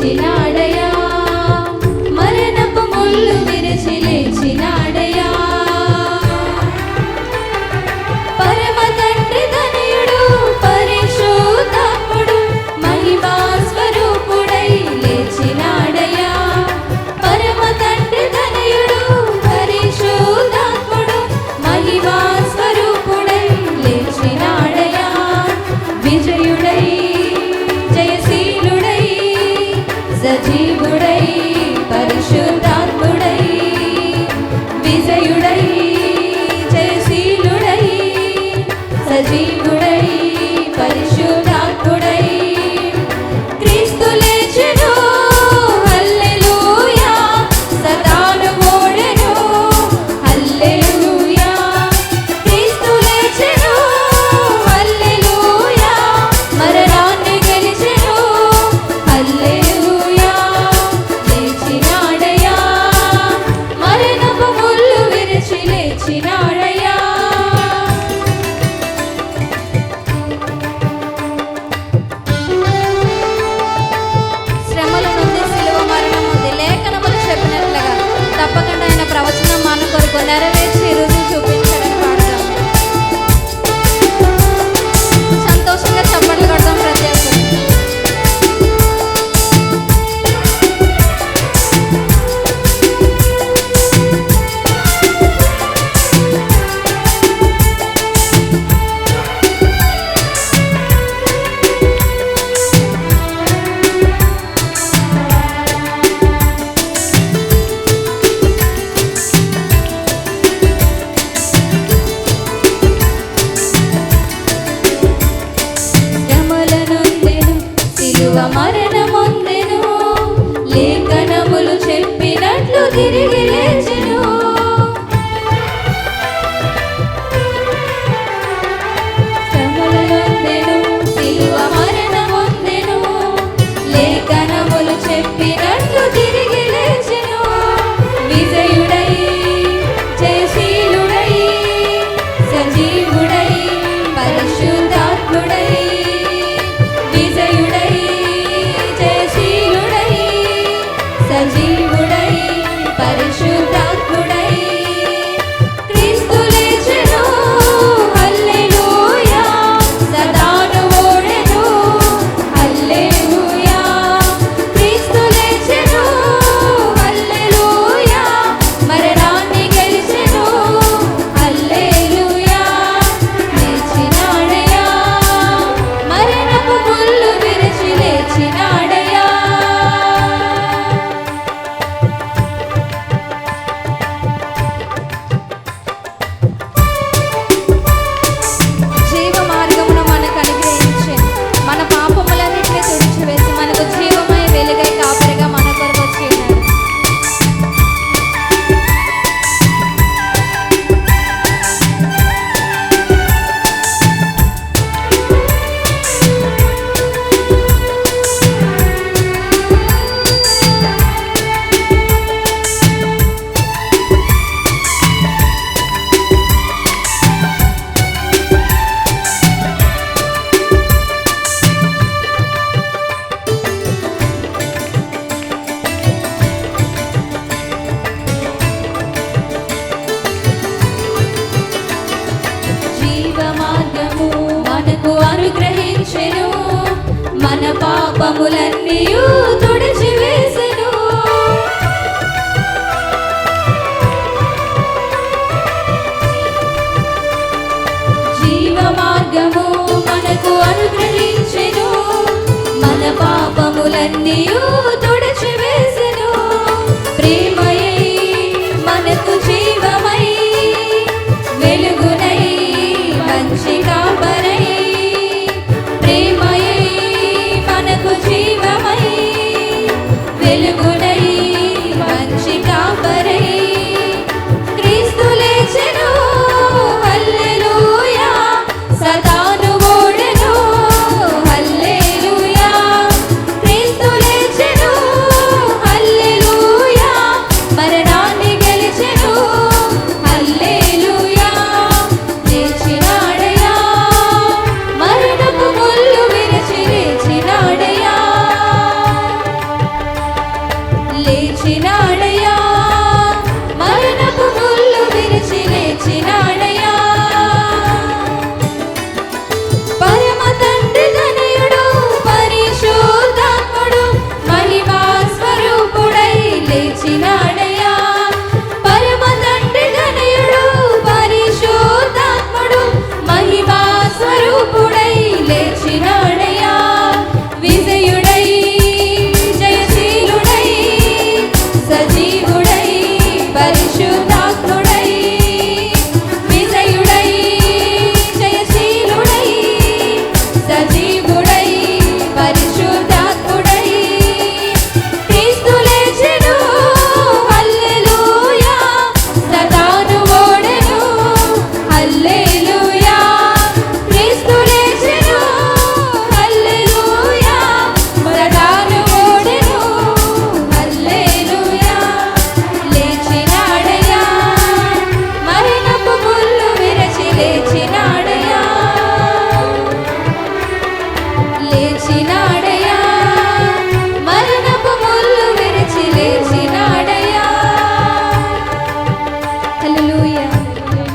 లేచినాడయా, మరణపు ముళ్ళు విరిచి లేచినాడయా. పరమ తండ్రి ధన్యుడు పరిశుద్ధాత్ముడు మహిమా స్వరూపుడై లేచినాడయా. పరమ తండ్రి ధన్యుడు పరిశుద్ధాత్ముడు మహిమా స్వరూపుడై లేచినాడయా. విజయుడై జయశీలుడై సజీవుడై పరిశుద్ధాత్ముడై, విజయుడై జయశీలుడై సజీవుడై పరిశుద్ధాత్ముడై. క్రీస్తు లేచెను హల్లెలూయా, సతాను ఓడెను హల్లెలూయా. క్రీస్తు లేచెను హల్లెలూయా, మరణాన్ని గెలిచెను హల్లెలూయా. లేచినాడయా, మరణపు ముళ్ళు విరిచి లేచినాడయా. శ్రమల నుండి శిలువ మరణం ఉంది లేఖనములు చెప్పినట్లుగా తప్పకుండా ఆయన ప్రవచనం మన కొరకు నెరవేర్చి రుజువు చూపించాడని పాడతాం. సంతోషంగా చప్పట్లు కొడతాం ప్రతి ఒక్కరు. శ్రమలనొందెను శిలువ మరణమొందెను, లేఖనములు చెప్పినట్లు తిరిగి లేచెను. శ్రమలనొందెను శిలువ మరణమొందెను, లేఖనములు చెప్పినట్లు తిరిగి లేచెను. విజయుడై జయశీలుడై సజీవుడై పరిశుద్ధాత్ముడై, విజయుడై జయశీలుడై సజీవుడై పరిశుద్ధాత్ముడై. క్రీస్తు లేచెను హల్లెలూయా, సతాను ఓడెను హల్లెలూయా. క్రీస్తు లేచెను హల్లెలూయా, మరణాన్ని గెలిచెను హల్లెలూయా. లేచినాడయా, మరణపు ముళ్ళు విరిచి లేచినాడయా. జీవ మార్గమును మనకు అనుగ్రహించి మన పాపములన్నింటినీ తుడిచివేసి మనకు జీవమై వెలుగై కాపరిగా మన కొరకు వచ్చి ఉన్నాడు. జీవ మార్గము మనకు అనుగ్రహించెను, మన పాపములన్నీయు తుడిచివేసెను. జీవ మార్గము మనకు అనుగ్రహించెను, మన పాపములన్నీయు తుడిచివేసెను. ప్రేమయై మనకు జీవమై వెలుగునై మంచి కాపరై, ప్రేమయై మనకు జీవమై వెలుగునై మంచి కాపరై. క్రీస్తు లేచెను హల్లెలూయా, సతాను ఓడెను హల్లెలూయా. క్రీస్తు లేచెను లేచిన